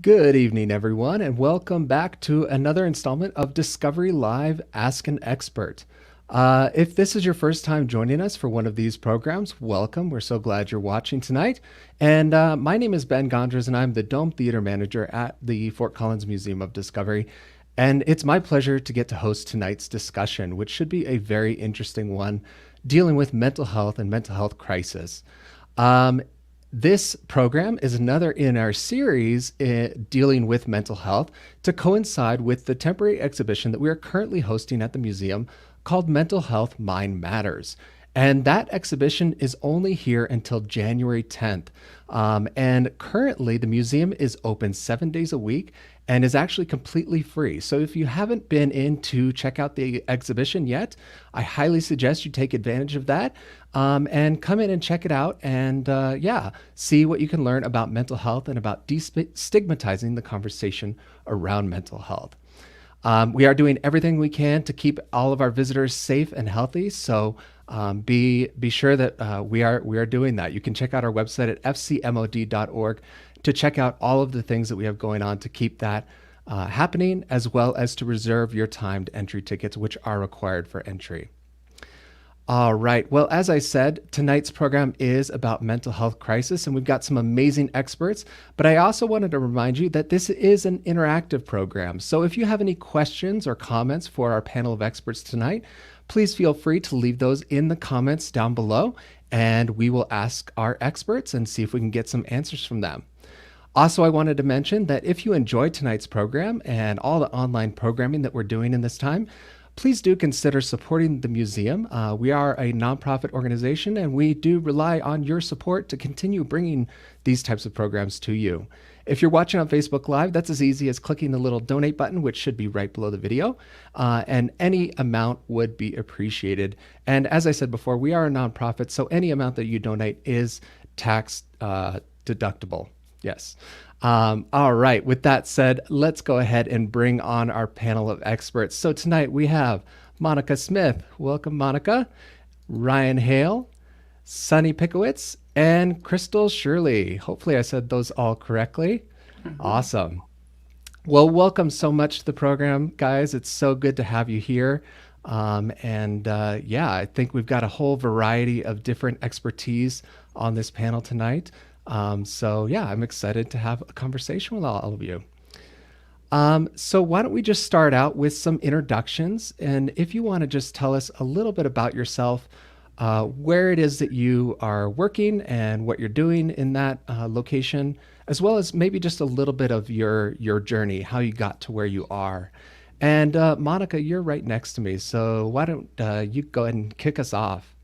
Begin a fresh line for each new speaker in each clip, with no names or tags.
Good evening, everyone, and welcome back to another installment of Discovery Live Ask an Expert. If this is your first time joining us for one of these programs, welcome. We're so glad you're watching tonight. And my name is Ben Gondras, and I'm the Dome Theater Manager at the Fort Collins Museum of Discovery. And it's my pleasure to get to host tonight's discussion, which should be a very interesting one, dealing with mental health and mental health crisis. This program is another in our series dealing with mental health to coincide with the temporary exhibition that we are currently hosting at the museum called Mental Health Mind Matters. And that exhibition is only here until January 10th. And currently, the museum is open 7 days a week and is actually completely free. So if you haven't been in to check out the exhibition yet, I highly suggest you take advantage of that and come in and check it out and see what you can learn about mental health and about destigmatizing the conversation around mental health. We are doing everything we can to keep all of our visitors safe and healthy. So be sure that we are doing that. You can check out our website at FCMoD.org to check out all of the things that we have going on to keep that happening, as well as to reserve your timed entry tickets, which are required for entry. All right. Well, as I said, tonight's program is about mental health crisis, and we've got some amazing experts. But I also wanted to remind you that this is an interactive program. So if you have any questions or comments for our panel of experts tonight, please feel free to leave those in the comments down below, and we will ask our experts and see if we can get some answers from them. Also, I wanted to mention that if you enjoyed tonight's program and all the online programming that we're doing in this time, please do consider supporting the museum. We are a nonprofit organization, and we do rely on your support to continue bringing these types of programs to you. If you're watching on Facebook Live, that's as easy as clicking the little donate button, which should be right below the video, and any amount would be appreciated. And as I said before, we are a nonprofit, so any amount that you donate is tax deductible. Yes. All right. With that said, let's go ahead and bring on our panel of experts. So tonight we have Monica Smith. Welcome, Monica. Ryan Hale, Sunny Pickowitz, and Crystal Shirley. Hopefully I said those all correctly. Awesome. Well, welcome so much to the program, guys. It's so good to have you here. I think we've got a whole variety of different expertise on this panel tonight. I'm excited to have a conversation with all of you. So why don't we just start out with some introductions? And if you want to just tell us a little bit about yourself, where it is that you are working and what you're doing in that location, as well as maybe just a little bit of your journey, how you got to where you are. And Monica, you're right next to me. So why don't you go ahead and kick us off?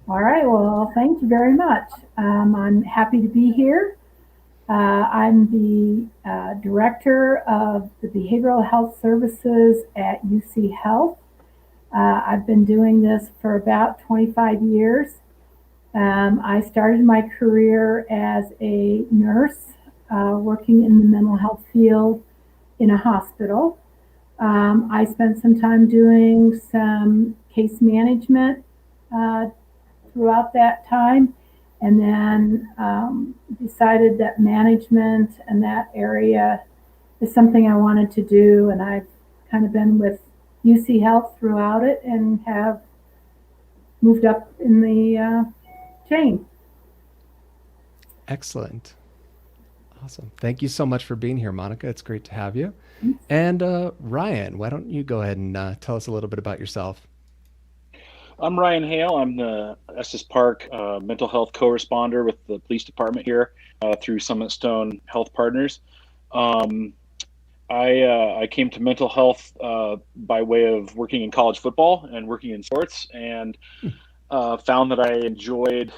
All right, well, thank you very much. I'm happy to be here. I'm the director of the Behavioral Health Services at UC Health. I've been doing this for about 25 years. I started my career as a nurse working in the mental health field in a hospital. I spent some time doing some case management throughout that time, and then decided that management and that area is something I wanted to do, and I've kind of been with UC Health throughout it and have moved up in the chain.
Excellent. Awesome. Thank you so much for being here, Monica. It's great to have you. And Ryan, why don't you go ahead and tell us a little bit about yourself?
I'm Ryan Hale. I'm the Estes Park mental health co-responder with the police department here through SummitStone Health Partners. I came to mental health by way of working in college football and working in sports, and found that I enjoyed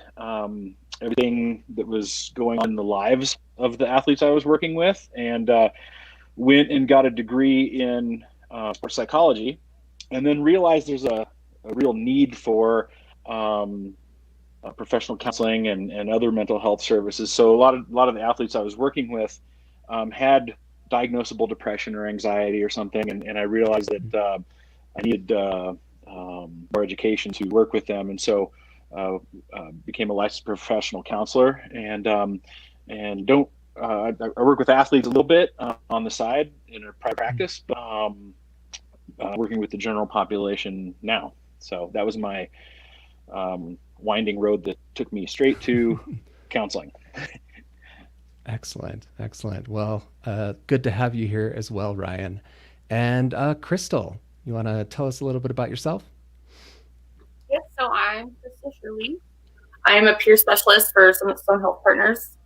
everything that was going on in the lives of the athletes I was working with, and went and got a degree in sports psychology, and then realized there's a real need for professional counseling and other mental health services. So a lot of the athletes I was working with had diagnosable depression or anxiety or something, and I realized that I needed more education to work with them, and so became a licensed professional counselor, and don't I work with athletes a little bit on the side in a private practice, but working with the general population now. So that was my winding road that took me straight to counseling.
Excellent. Excellent. Well, good to have you here as well, Ryan. And Crystal, you want to tell us a little bit about yourself?
Yes, so I'm Crystal Shirley. I am a peer specialist for SummitStone Health Partners.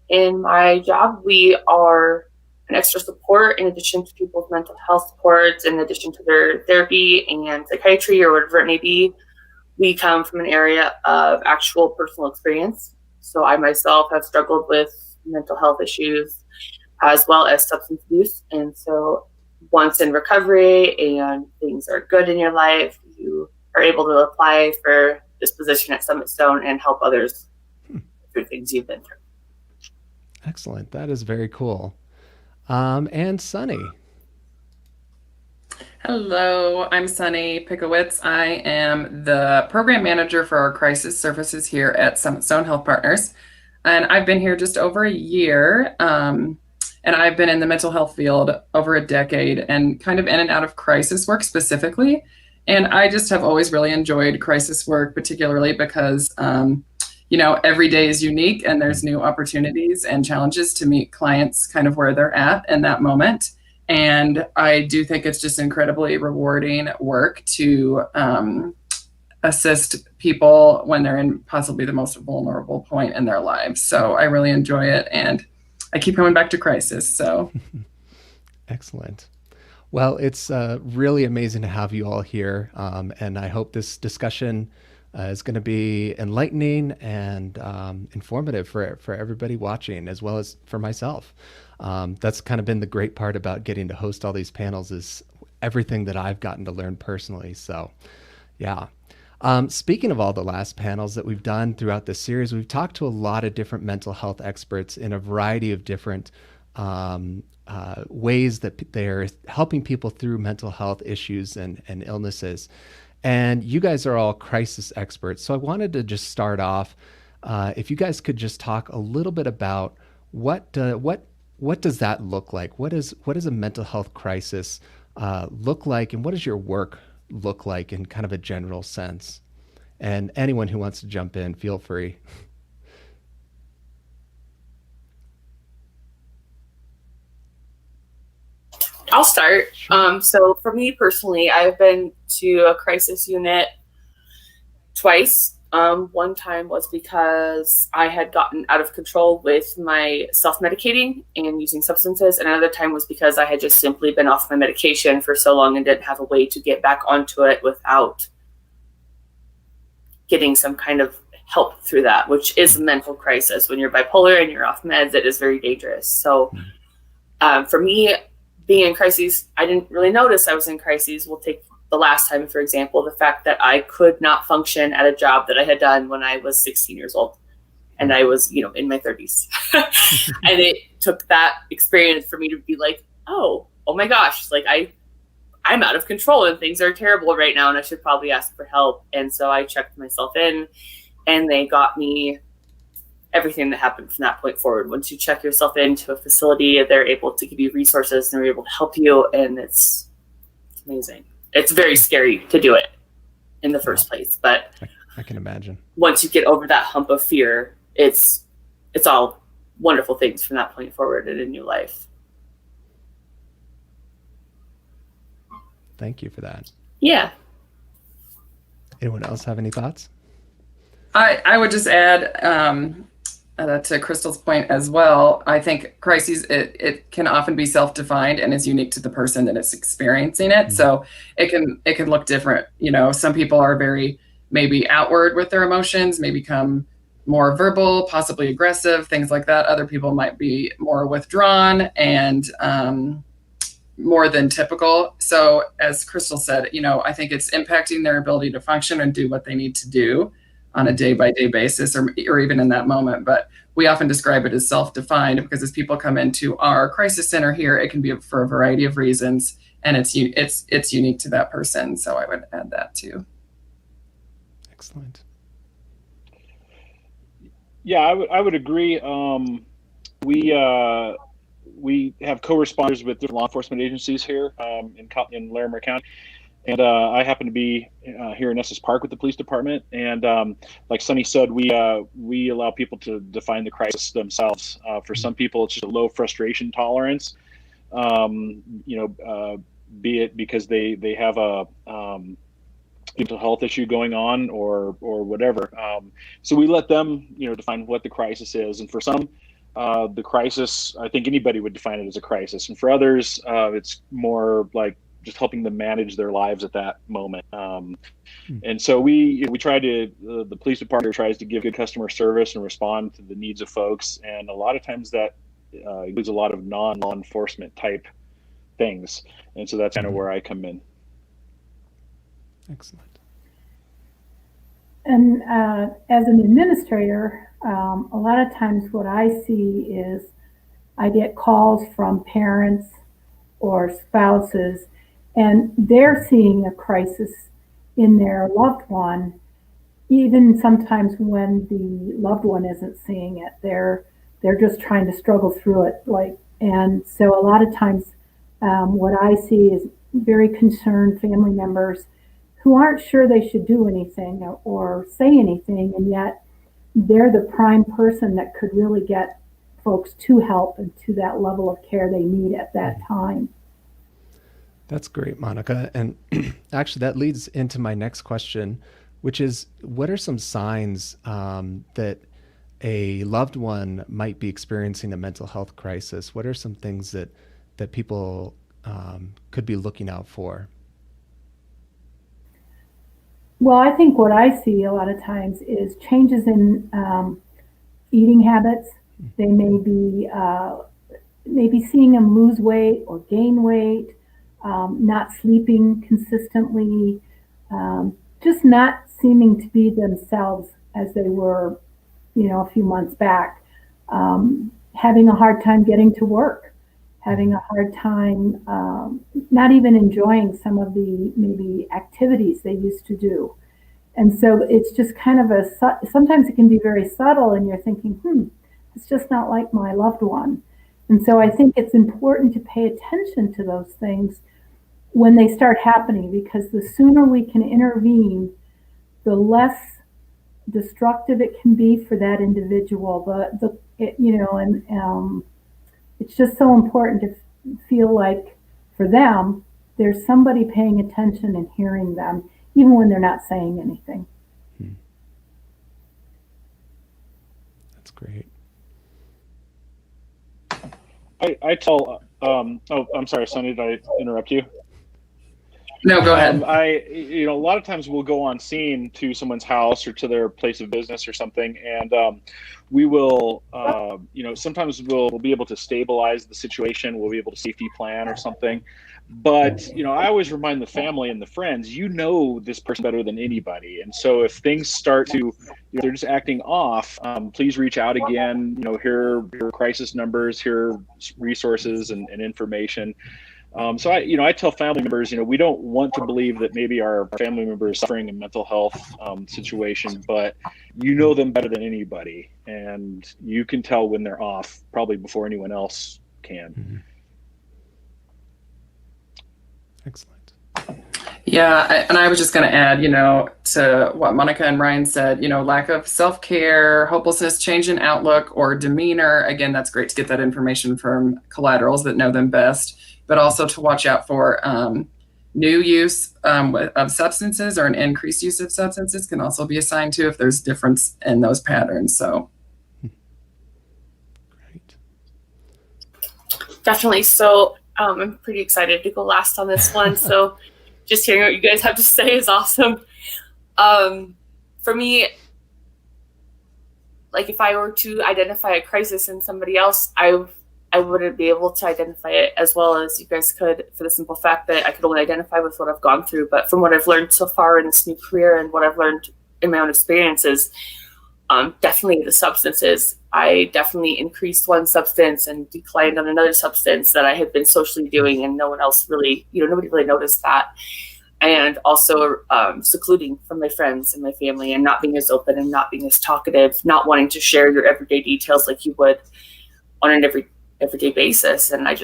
In my job, we are an extra support in addition to people's mental health supports, in addition to their therapy and psychiatry or whatever it may be. We come from an area of actual personal experience. So I myself have struggled with mental health issues as well as substance abuse. And so once in recovery and things are good in your life, you are able to apply for this position at SummitStone and help others through things you've been through.
Excellent. That is very cool. And Sunny.
Hello, I'm Sunny Pickowitz. I am the program manager for our crisis services here at SummitStone Health Partners. And I've been here just over a year. And I've been in the mental health field over a decade and kind of in and out of crisis work specifically. And I just have always really enjoyed crisis work, particularly because, every day is unique and there's new opportunities and challenges to meet clients kind of where they're at in that moment. And I do think it's just incredibly rewarding work to assist people when they're in possibly the most vulnerable point in their lives. So I really enjoy it. And I keep coming back to crisis. So
Excellent. Well, it's really amazing to have you all here. And I hope this discussion is going to be enlightening and informative for everybody watching, as well as for myself. That's kind of been the great part about getting to host all these panels, is everything that I've gotten to learn personally. So, yeah. Speaking of all the last panels that we've done throughout this series, we've talked to a lot of different mental health experts in a variety of different ways that they're helping people through mental health issues and illnesses. And you guys are all crisis experts. So I wanted to just start off, if you guys could just talk a little bit about what does that look like? What does a mental health crisis look like, and what does your work look like in kind of a general sense? And anyone who wants to jump in, feel free.
I'll start. So for me personally, I've been to a crisis unit twice. One time was because I had gotten out of control with my self-medicating and using substances. And another time was because I had just simply been off my medication for so long and didn't have a way to get back onto it without getting some kind of help through that, which is a mental crisis. When you're bipolar and you're off meds, it is very dangerous. So for me, being in crises, I didn't really notice I was in crises. We'll take the last time, for example, the fact that I could not function at a job that I had done when I was 16 years old. And I was, in my 30s. And it took that experience for me to be like, oh my gosh, like I'm out of control and things are terrible right now and I should probably ask for help. And so I checked myself in and they got me everything that happened from that point forward. Once you check yourself into a facility, they're able to give you resources and they're able to help you. And it's amazing. It's very scary to do it in the first place, but
I can imagine.
Once you get over that hump of fear, it's all wonderful things from that point forward in a new life.
Thank you for that.
Yeah.
Anyone else have any thoughts?
I would just add to Crystal's point as well. I think crises, it can often be self-defined and is unique to the person that is experiencing it. Mm-hmm. So it can look different. Some people are very maybe outward with their emotions, may become more verbal, possibly aggressive, things like that. Other people might be more withdrawn and more than typical. So as Crystal said, I think it's impacting their ability to function and do what they need to do on a day-by-day basis or even in that moment. But we often describe it as self-defined because as people come into our crisis center here, it can be for a variety of reasons, and it's unique to that person. So I would add that too.
Excellent.
Yeah, I would agree. we have co-responders with different law enforcement agencies here in Larimer County. And I happen to be here in Estes Park with the police department. And like Sunny said, we allow people to define the crisis themselves. For some people, it's just a low frustration tolerance, be it because they have a mental health issue going on or whatever. So we let them, define what the crisis is. And for some, the crisis, I think anybody would define it as a crisis. And for others, it's more like just helping them manage their lives at that moment. And so we try to, the police department tries to give good customer service and respond to the needs of folks. And a lot of times that includes a lot of non-law enforcement type things. And so that's kind of where I come in.
Excellent.
And as an administrator, a lot of times what I see is I get calls from parents or spouses, and they're seeing a crisis in their loved one, even sometimes when the loved one isn't seeing it. They're just trying to struggle through it. And so a lot of times what I see is very concerned family members who aren't sure they should do anything or say anything, and yet they're the prime person that could really get folks to help and to that level of care they need at that time.
That's great, Monica. And actually, that leads into my next question, which is, what are some signs that a loved one might be experiencing a mental health crisis? What are some things that people could be looking out for?
Well, I think what I see a lot of times is changes in eating habits. They may be seeing them lose weight or gain weight, not sleeping consistently, just not seeming to be themselves as they were, a few months back, having a hard time getting to work, having a hard time not even enjoying some of the maybe activities they used to do. And so it's just kind of sometimes it can be very subtle, and you're thinking, it's just not like my loved one. And so I think it's important to pay attention to those things when they start happening, because the sooner we can intervene, the less destructive it can be for that individual. It's just so important to feel like for them, there's somebody paying attention and hearing them, even when they're not saying anything.
That's great.
I tell, I'm sorry, Sonny, did I interrupt you?
No, go ahead.
A lot of times we'll go on scene to someone's house or to their place of business or something, and we will, sometimes we'll be able to stabilize the situation. We'll be able to safety plan or something. But, I always remind the family and the friends, this person better than anybody. And so if things start to, they're just acting off, please reach out again. Here are crisis numbers, here are resources and information. So I tell family members, we don't want to believe that maybe our family member is suffering a mental health situation, but you know them better than anybody, and you can tell when they're off probably before anyone else can.
Mm-hmm. Excellent.
Yeah, and I was just going to add, to what Monica and Ryan said, lack of self-care, hopelessness, change in outlook or demeanor. Again, that's great to get that information from collaterals that know them best, but also to watch out for new use of substances or an increased use of substances can also be a sign too if there's difference in those patterns. So.
Great.
Definitely. So I'm pretty excited to go last on this one. So just hearing what you guys have to say is awesome. For me, like if I were to identify a crisis in somebody else, I wouldn't be able to identify it as well as you guys could, for the simple fact that I could only identify with what I've gone through. But from what I've learned so far in this new career and what I've learned in my own experiences, definitely the substances. I definitely increased one substance and declined on another substance that I had been socially doing, and no one else really, nobody really noticed that. And also secluding from my friends and my family and not being as open and not being as talkative, not wanting to share your everyday details like you would. on an everyday basis. And I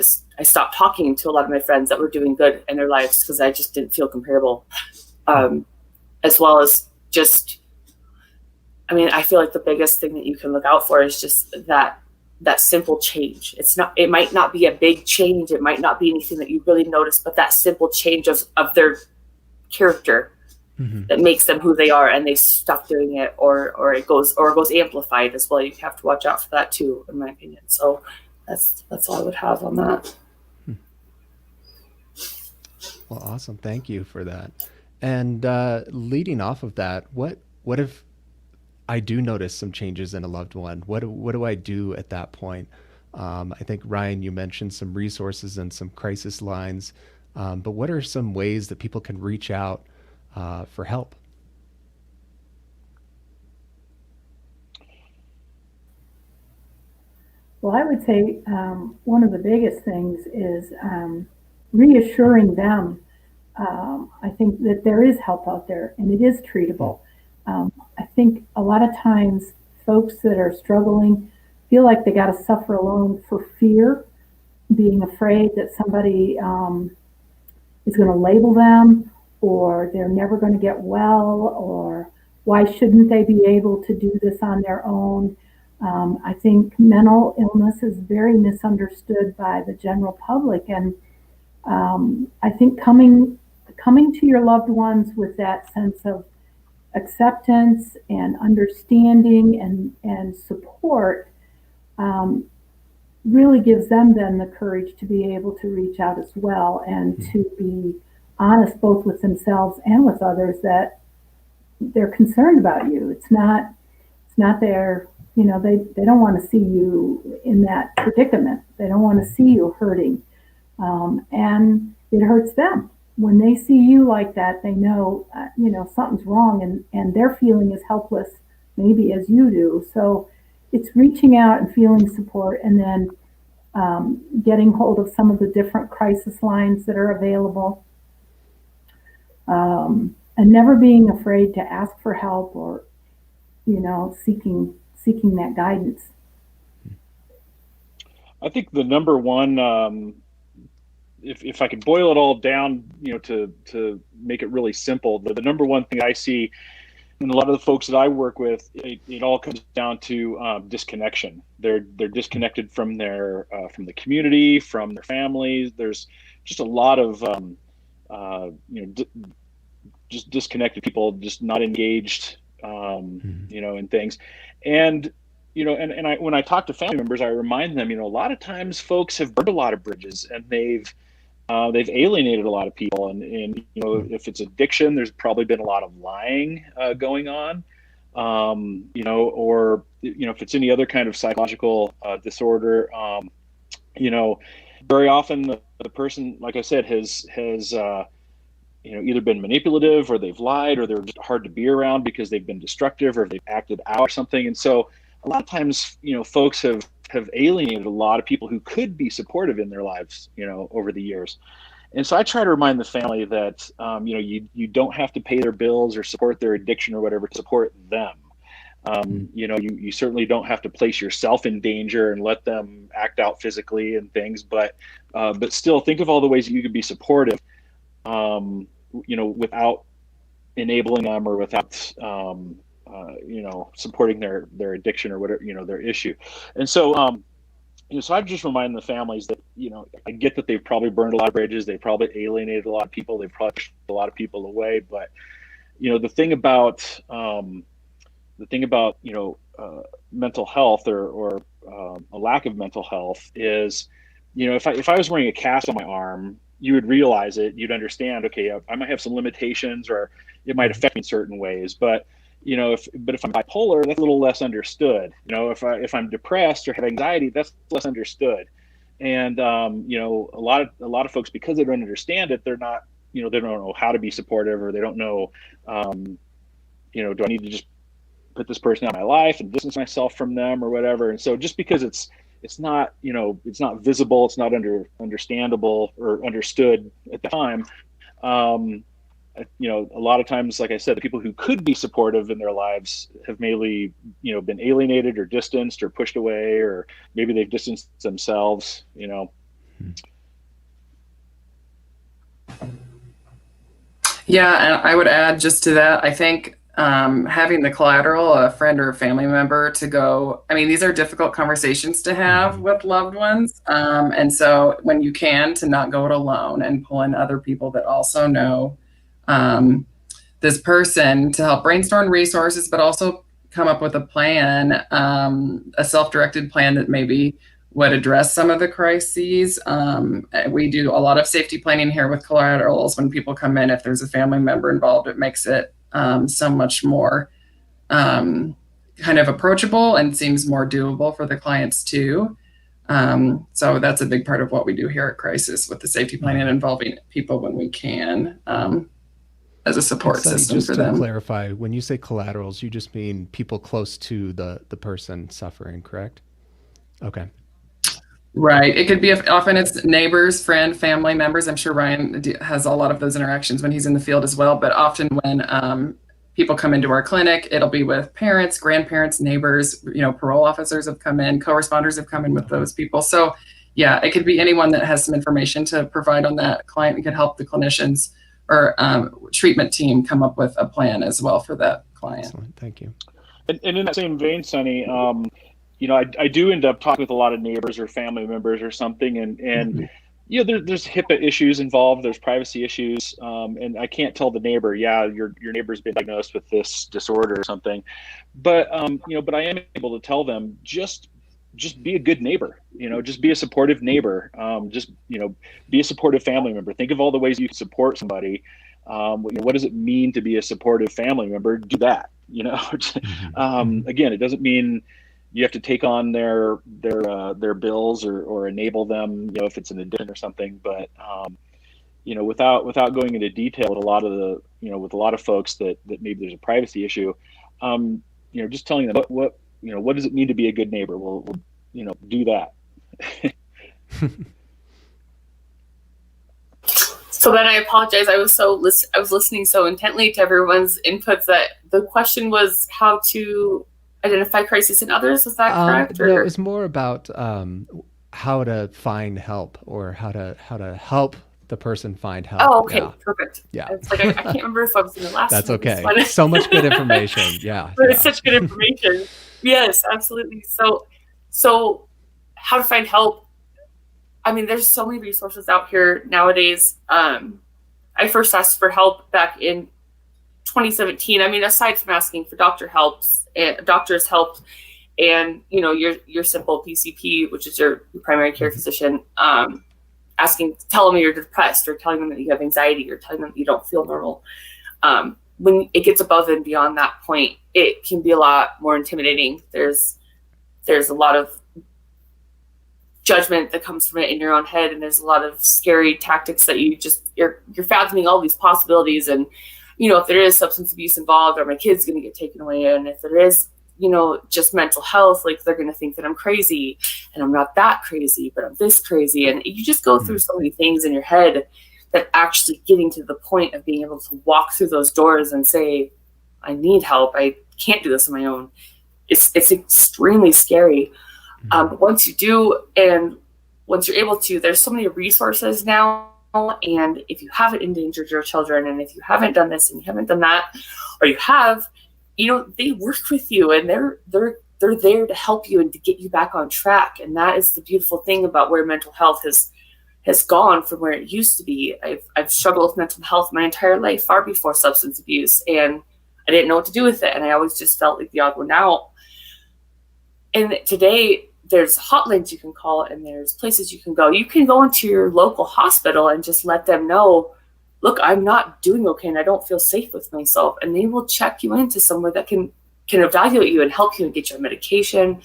stopped talking to a lot of my friends that were doing good in their lives because I just didn't feel comparable. As well as just, I mean, I feel like the biggest thing that you can look out for is just that simple change. It might not be a big change. It might not be anything that you really notice, but that simple change of their character that makes them who they are, and they stop doing it, or it goes amplified as well. You have to watch out for that too, in my opinion. So that's all I would have on that.
Well, awesome. Thank you for that. And leading off of that, what if I do notice some changes in a loved one? What do I do at that point? I think, Ryan, you mentioned some resources and some crisis lines, but what are some ways that people can reach out for help?
Well, I would say one of the biggest things is reassuring them. I think that there is help out there and it is treatable. I think a lot of times folks that are struggling feel like they got to suffer alone for fear, being afraid that somebody is going to label them, or they're never going to get well, or why shouldn't they be able to do this on their own? I think mental illness is very misunderstood by the general public, and I think coming to your loved ones with that sense of acceptance and understanding and support really gives them then the courage to be able to reach out as well, and to be honest both with themselves and with others that they're concerned about you. It's not their, they don't want to see you in that predicament. They don't want to see you hurting, and it hurts them when they see you like that. They know something's wrong, and they're feeling as helpless maybe as you do. So it's reaching out and feeling support, and then getting hold of some of the different crisis lines that are available, and never being afraid to ask for help, or seeking that guidance.
I think the number one, if I could boil it all down, to make it really simple, the number one thing I see in a lot of the folks that I work with, it all comes down to disconnection. They're disconnected from from the community, from their families. There's just a lot of just disconnected people, just not engaged, in things. And when I talk to family members, I remind them, a lot of times folks have burned a lot of bridges, and they've alienated a lot of people. And if it's addiction, there's probably been a lot of lying going on, or if it's any other kind of psychological disorder, very often the person, like I said, has either been manipulative, or they've lied, or they're just hard to be around because they've been destructive, or they've acted out or something. And so a lot of times, folks have alienated a lot of people who could be supportive in their lives, over the years. And so I try to remind the family that, you don't have to pay their bills or support their addiction or whatever to support them. You certainly don't have to place yourself in danger and let them act out physically and things, but still think of all the ways that you could be supportive, without enabling them, or without, supporting their addiction or whatever, their issue. And so, so I just remind the families that, I get that they've probably burned a lot of bridges. They probably alienated a lot of people. They've probably pushed a lot of people away. But, the thing about mental health, or a lack of mental health is, if I was wearing a cast on my arm, you would realize it. You'd understand, okay, I might have some limitations, or it might affect me in certain ways. But if I'm bipolar, that's a little less understood. If I'm depressed or have anxiety, that's less understood. And a lot of folks, because they don't understand it, they're not, they don't know how to be supportive, or they don't know, do I need to just put this person out of my life and distance myself from them, or whatever. And so just because it's not, it's not visible, it's not understandable or understood at the time, a lot of times, like I said, the people who could be supportive in their lives have mainly, been alienated or distanced or pushed away, or maybe they've distanced themselves,
Yeah, and I would add just to that, I think having the collateral, a friend or a family member to go, I mean, these are difficult conversations to have with loved ones. And so when you can, to not go it alone and pull in other people that also know this person to help brainstorm resources, but also come up with a plan, a self-directed plan that maybe would address some of the crises. We do a lot of safety planning here with collaterals. When people come in, if there's a family member involved, it makes it so much more kind of approachable and seems more doable for the clients too. So that's a big part of what we do here at Crisis with the safety planning, involving people when we can as a support system
just
for
to
them.
clarify, when you say collaterals, you just mean people close to the person suffering, correct? Okay.
Right. It could be, often it's neighbors, friend, family members. I'm sure Ryan has a lot of those interactions when he's in the field as well. But often when people come into our clinic, it'll be with parents, grandparents, neighbors, parole officers have come in, co-responders have come in with those people. So yeah, it could be anyone that has some information to provide on that client and could help the clinicians or treatment team come up with a plan as well for that client.
Excellent. Thank you.
And in that same vein, Sunny, I do end up talking with a lot of neighbors or family members or something, and there's HIPAA issues involved, there's privacy issues, and I can't tell the neighbor, your neighbor's been diagnosed with this disorder or something, but but I am able to tell them just be a good neighbor, just be a supportive neighbor, be a supportive family member. Think of all the ways you can support somebody. What does it mean to be a supportive family member? Do that. Again, it doesn't mean you have to take on their bills or enable them, if it's an addiction or something. But without going into detail with a lot of with a lot of folks that maybe there's a privacy issue, just telling them what does it mean to be a good neighbor? We'll do that.
So then I apologize. I was listening so intently to everyone's inputs that the question was how to identify crisis in others. Is that correct?
No, it was more about how to find help, or how to help the person find help.
Oh, okay,
yeah.
Perfect.
Yeah,
it's like I can't remember if I was in the last.
That's
one.
okay. So much good information. Yeah,
but it's such good information. Yes, absolutely. So how to find help? I mean, there's so many resources out here nowadays. I first asked for help back in 2017. I mean, aside from asking for doctor's help, and your simple PCP, which is your primary care physician, telling them you're depressed, or telling them that you have anxiety, or telling them that you don't feel normal. When it gets above and beyond that point, it can be a lot more intimidating. There's a lot of judgment that comes from it in your own head, and there's a lot of scary tactics that you're fathoming all these possibilities. And if there is substance abuse involved, or my kid's going to get taken away, and if there is just mental health, like they're going to think that I'm crazy, and I'm not that crazy, but I'm this crazy. And you just go through so many things in your head that actually getting to the point of being able to walk through those doors and say, I need help, I can't do this on my own, it's extremely scary. But once you do, and once you're able to, there's so many resources now. And if you haven't endangered your children, and if you haven't done this and you haven't done that, or you have, they work with you, and they're there to help you and to get you back on track. And that is the beautiful thing about where mental health has gone from where it used to be. I've struggled with mental health my entire life, far before substance abuse, and I didn't know what to do with it. And I always just felt like the odd one out. And today, there's hotlines you can call, and there's places you can go. You can go into your local hospital and just let them know, look, I'm not doing okay and I don't feel safe with myself. And they will check you into somewhere that can evaluate you and help you and get you on medication.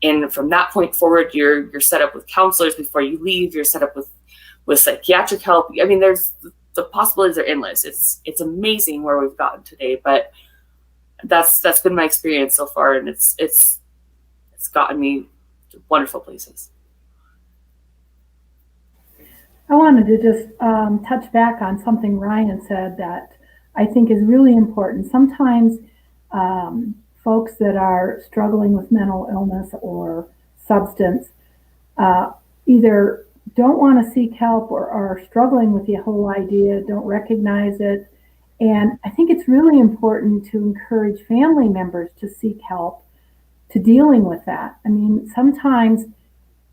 And from that point forward, you're set up with counselors before you leave. You're set up with psychiatric help. I mean, the possibilities are endless. It's amazing where we've gotten today, but that's been my experience so far, and it's gotten me to wonderful places.
I wanted to just touch back on something Ryan said, that I think is really important. Sometimes folks that are struggling with mental illness or substance either don't want to seek help or are struggling with the whole idea, don't recognize it. And I think it's really important to encourage family members to seek help to dealing with that. I mean, sometimes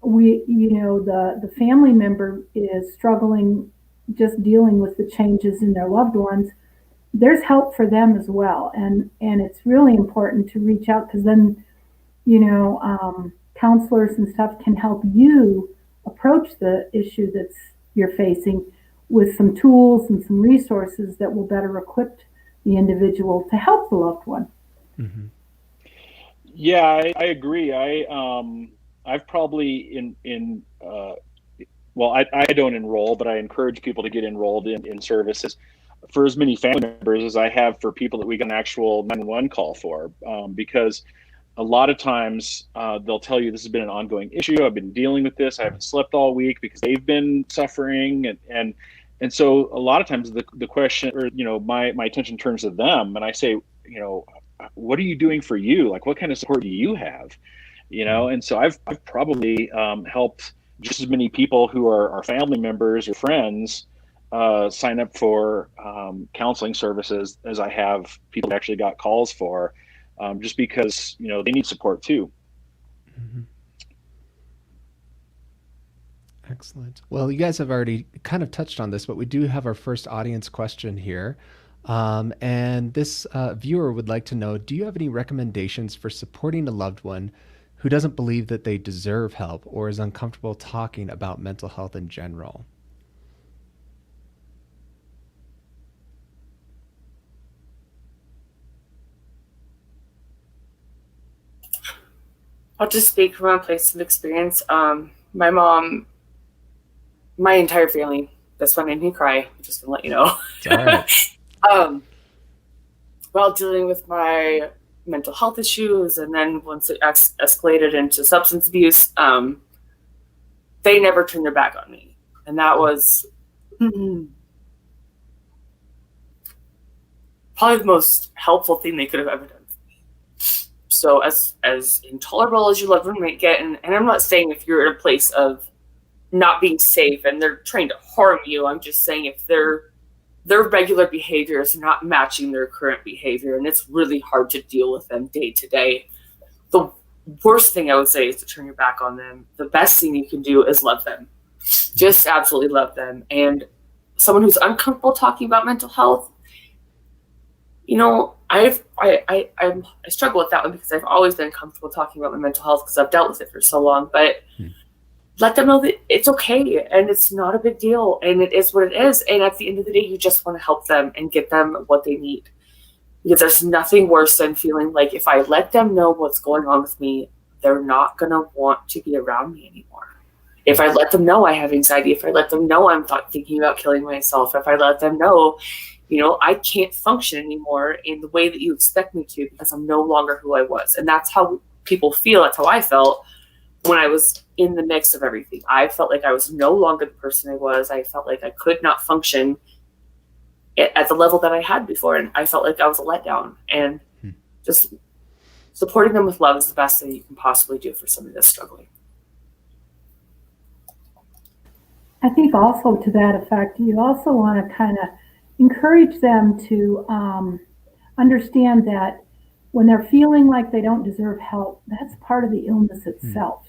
the family member is struggling just dealing with the changes in their loved ones. There's help for them as well. And it's really important to reach out, because then, counselors and stuff can help you approach the issue that's you're facing with some tools and some resources that will better equip the individual to help the loved one.
Mm-hmm.
Yeah, I agree. I've probably I don't enroll, but I encourage people to get enrolled in services for as many family members as I have for people that we get an actual 911 call for, because a lot of times they'll tell you this has been an ongoing issue. I've been dealing with this. I haven't slept all week because they've been suffering, and so a lot of times the question, or my attention turns to them, and I say, what are you doing for you? Like, what kind of support do you have? And so I've probably helped just as many people who are family members or friends sign up for counseling services as I have people who actually got calls for, just because they need support too.
Mm-hmm. Excellent. Well, you guys have already kind of touched on this, but we do have our first audience question here. And this viewer would like to know, do you have any recommendations for supporting a loved one who doesn't believe that they deserve help or is uncomfortable talking about mental health in general?
I'll just speak from a place of experience. My mom, my entire family, that's why I made me cry. I'm just gonna let you know.
It's all right.
While dealing with my mental health issues, and then once it escalated into substance abuse, they never turned their back on me, and that was probably the most helpful thing they could have ever done. So as intolerable as your loved one might get, and I'm not saying if you're in a place of not being safe and they're trying to harm you, I'm just saying if their regular behavior is not matching their current behavior, and it's really hard to deal with them day to day, the worst thing I would say is to turn your back on them. The best thing you can do is love them. Just absolutely love them. And someone who's uncomfortable talking about mental health, I struggle with that one because I've always been comfortable talking about my mental health because I've dealt with it for so long. But let them know that it's okay and it's not a big deal and it is what it is. And at the end of the day, you just want to help them and get them what they need. Because there's nothing worse than feeling like if I let them know what's going on with me, they're not going to want to be around me anymore. If I let them know I have anxiety, if I let them know I'm thinking about killing myself, if I let them know, I can't function anymore in the way that you expect me to because I'm no longer who I was. And that's how people feel. That's how I felt when I was in the mix of everything. I felt like I was no longer the person I was. I felt like I could not function at the level that I had before. And I felt like I was a letdown. And just supporting them with love is the best thing you can possibly do for somebody that's struggling.
I think also to that effect, you also want to kind of encourage them to understand that when they're feeling like they don't deserve help, that's part of the illness itself.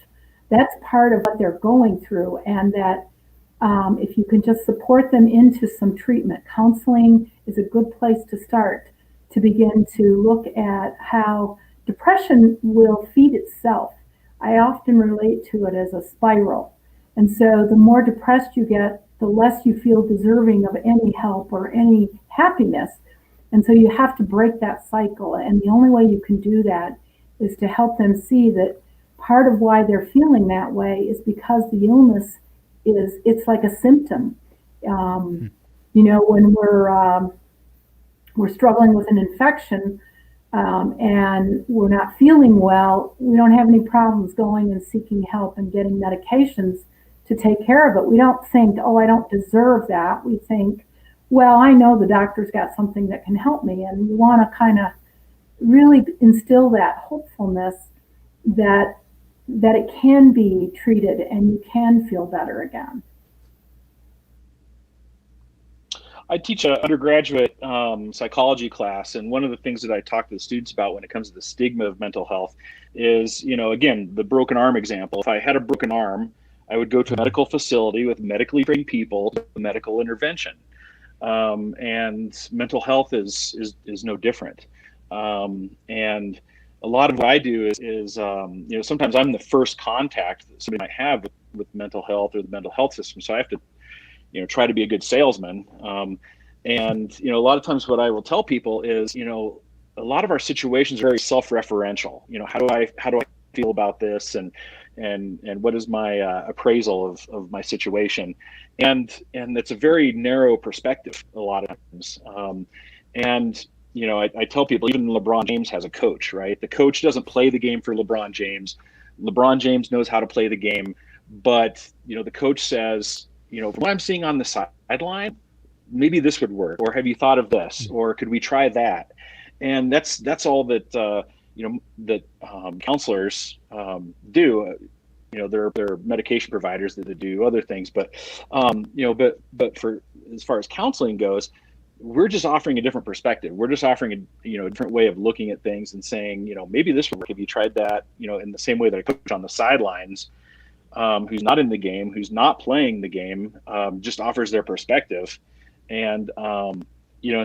That's part of what they're going through, and that if you can just support them into some treatment, counseling is a good place to start to begin to look at how depression will feed itself. I often relate to it as a spiral. And so the more depressed you get, the less you feel deserving of any help or any happiness. And so you have to break that cycle. And the only way you can do that is to help them see that part of why they're feeling that way is because the illness it's like a symptom. When we're struggling with an infection and we're not feeling well, we don't have any problems going and seeking help and getting medications to take care of it. We don't think, oh, I don't deserve that. We think, well, I know the doctor's got something that can help me, and you want to kind of really instill that hopefulness that it can be treated and you can feel better again.
I teach an undergraduate psychology class, and one of the things that I talk to the students about when it comes to the stigma of mental health is, again, the broken arm example. If I had a broken arm, I would go to a medical facility with medically trained people to do medical intervention. And mental health is no different. And a lot of what I do is sometimes I'm the first contact that somebody might have with mental health or the mental health system. So I have to try to be a good salesman. And a lot of times what I will tell people is, a lot of our situations are very self-referential. How do I feel about this, and what is my appraisal of my situation? And it's a very narrow perspective a lot of times. I tell people, even LeBron James has a coach, right? The coach doesn't play the game for LeBron James. LeBron James knows how to play the game, but the coach says, from what I'm seeing on the sideline, maybe this would work, or have you thought of this, or could we try that? And that's all that counselors do. They're medication providers that do other things, but for as far as counseling goes, we're just offering a different perspective. We're just offering a different way of looking at things and saying, maybe this would work. Have you tried that? In the same way that a coach on the sidelines, who's not in the game, who's not playing the game, just offers their perspective. And,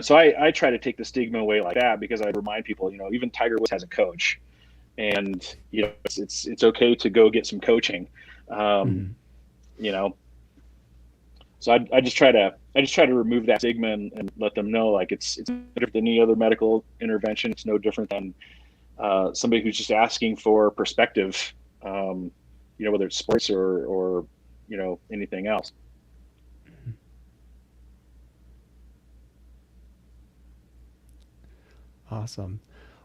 so I try to take the stigma away like that, because I remind people, even Tiger Woods has a coach, and, it's okay to go get some coaching. So I just try to remove that stigma and let them know, like, it's no different than any other medical intervention. It's no different than somebody who's just asking for perspective, whether it's sports or anything else.
Awesome.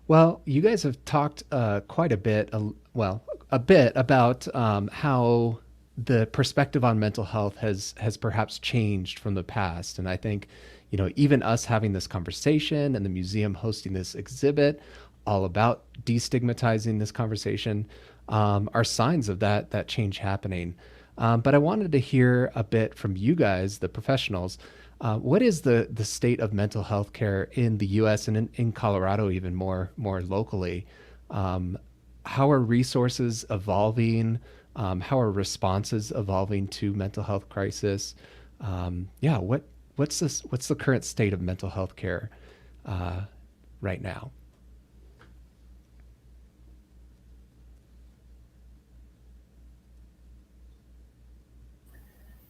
Well, you guys have talked quite a bit, a bit about how the perspective on mental health has perhaps changed from the past. And I think, even us having this conversation and the museum hosting this exhibit all about destigmatizing this conversation are signs of that change happening. But I wanted to hear a bit from you guys, the professionals. What is the state of mental health care in the U.S. and in Colorado, even more locally? How are resources evolving? How are responses evolving to mental health crisis? What's the current state of mental health care right now?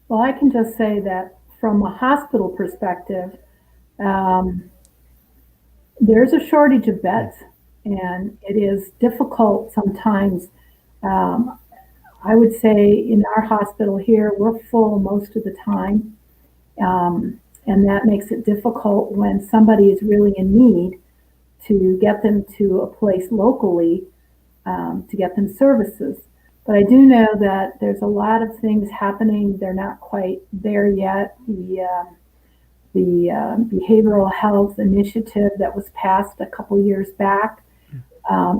Well, I can just say that from a hospital perspective, there's a shortage of beds, and it is difficult sometimes. I would say in our hospital here, we're full most of the time, and that makes it difficult when somebody is really in need to get them to a place locally to get them services. But I do know that there's a lot of things happening. They're not quite there yet. The behavioral health initiative that was passed a couple years back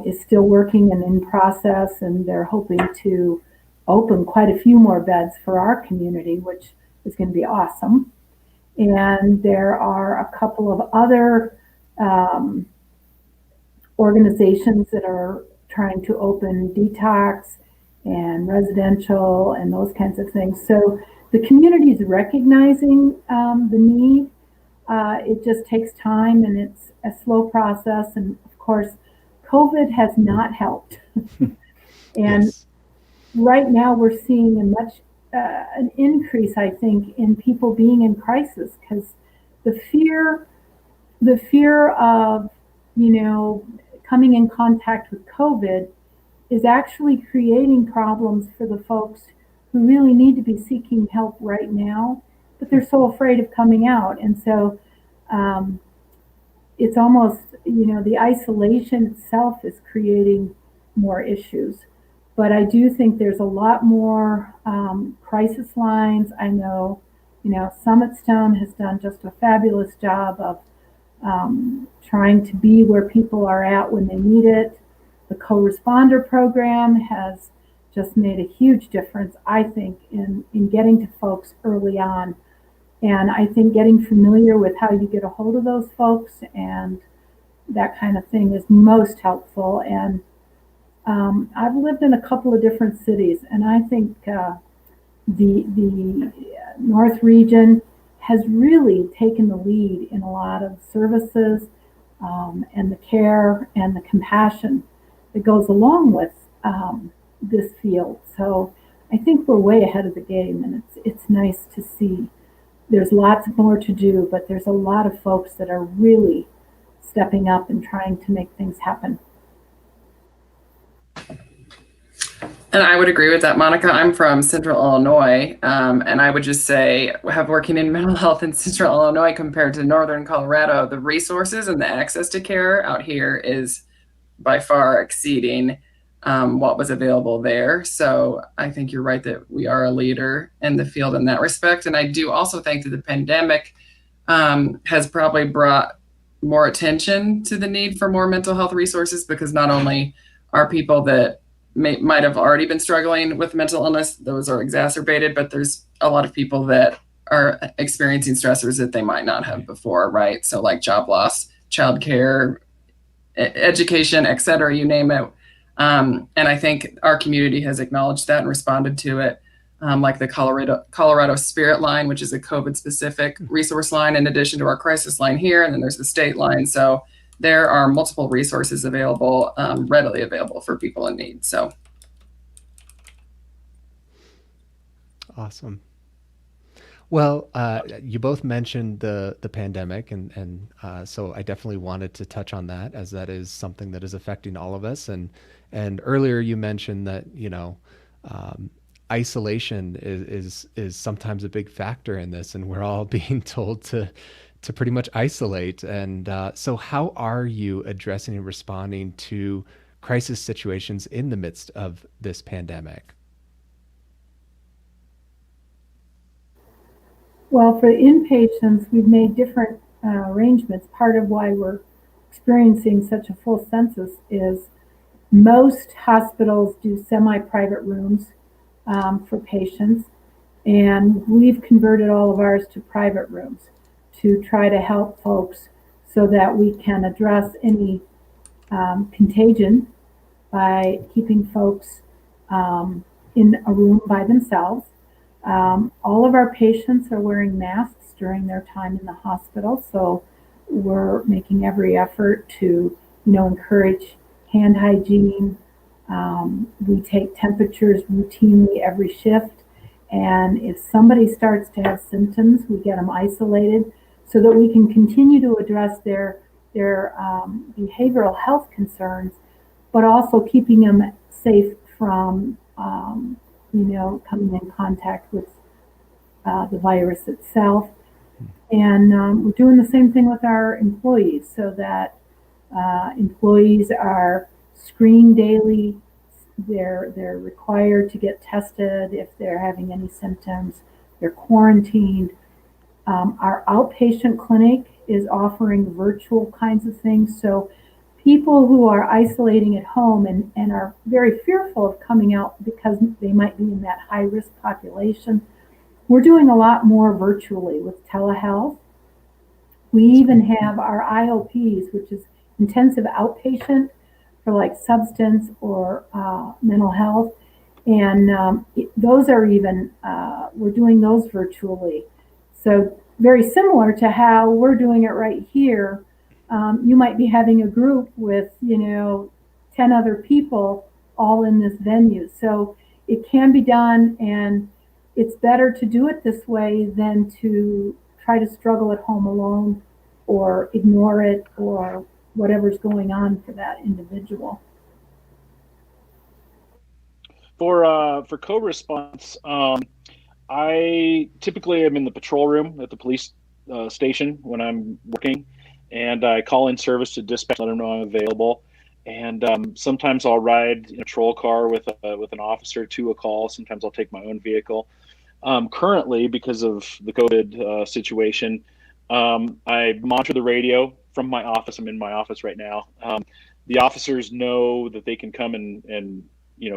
is still working and in process, and they're hoping to open quite a few more beds for our community, which is going to be awesome. And there are a couple of other organizations that are trying to open detox and residential and those kinds of things. So the community is recognizing the need. It just takes time, and it's a slow process. And of course, COVID has not helped. And
Yes.
Right now we're seeing an increase, I think, in people being in crisis, because the fear of, coming in contact with COVID is actually creating problems for the folks who really need to be seeking help right now, but they're so afraid of coming out. And so it's almost, the isolation itself is creating more issues. But I do think there's a lot more crisis lines. I know, SummitStone has done just a fabulous job of trying to be where people are at when they need it. The co-responder program has just made a huge difference, I think, in getting to folks early on. And I think getting familiar with how you get a hold of those folks and that kind of thing is most helpful. And I've lived in a couple of different cities, and I think the North region has really taken the lead in a lot of services and the care and the compassion that goes along with this field. So I think we're way ahead of the game, and it's nice to see. There's lots more to do, but there's a lot of folks that are really stepping up and trying to make things happen.
And I would agree with that, Monica. I'm from Central Illinois, and I would just say, working in mental health in Central Illinois compared to Northern Colorado, the resources and the access to care out here is by far exceeding what was available there. So I think you're right that we are a leader in the field in that respect. And I do also think that the pandemic has probably brought more attention to the need for more mental health resources, because not only are people that might have already been struggling with mental illness, those are exacerbated, but there's a lot of people that are experiencing stressors that they might not have before, right? So like job loss, childcare, education, et cetera, you name it. And I think our community has acknowledged that and responded to it, like the Colorado Spirit Line, which is a COVID-specific resource line in addition to our crisis line here, and then there's the state line. So there are multiple resources available, readily available for people in need. So,
awesome. Well, you both mentioned the pandemic, and so I definitely wanted to touch on that, as that is something that is affecting all of us. And earlier you mentioned that isolation is sometimes a big factor in this, and we're all being told to pretty much isolate. And so how are you addressing and responding to crisis situations in the midst of this pandemic?
Well, for inpatients, we've made different arrangements. Part of why we're experiencing such a full census is most hospitals do semi-private rooms for patients, and we've converted all of ours to private rooms to try to help folks so that we can address any contagion by keeping folks in a room by themselves. All of our patients are wearing masks during their time in the hospital, so we're making every effort to, encourage hand hygiene. We take temperatures routinely every shift, and if somebody starts to have symptoms, we get them isolated so that we can continue to address their behavioral health concerns, but also keeping them safe from coming in contact with the virus itself. And we're doing the same thing with our employees, so that employees are screened daily. They're required to get tested if they're having any symptoms. They're quarantined. Our outpatient clinic is offering virtual kinds of things. So people who are isolating at home and are very fearful of coming out because they might be in that high-risk population, we're doing a lot more virtually with telehealth. We even have our IOPs, which is intensive outpatient for like substance or mental health. And those are even, we're doing those virtually. So very similar to how we're doing it right here. You might be having a group with, 10 other people all in this venue. So it can be done, and it's better to do it this way than to try to struggle at home alone or ignore it or whatever's going on for that individual.
For co-response, I typically am in the patrol room at the police station when I'm working, and I call in service to dispatch, let them know I'm available. And sometimes I'll ride in a patrol car with an officer to a call. Sometimes I'll take my own vehicle. Currently, because of the COVID situation, I monitor the radio from my office. I'm in my office right now. The officers know that they can come and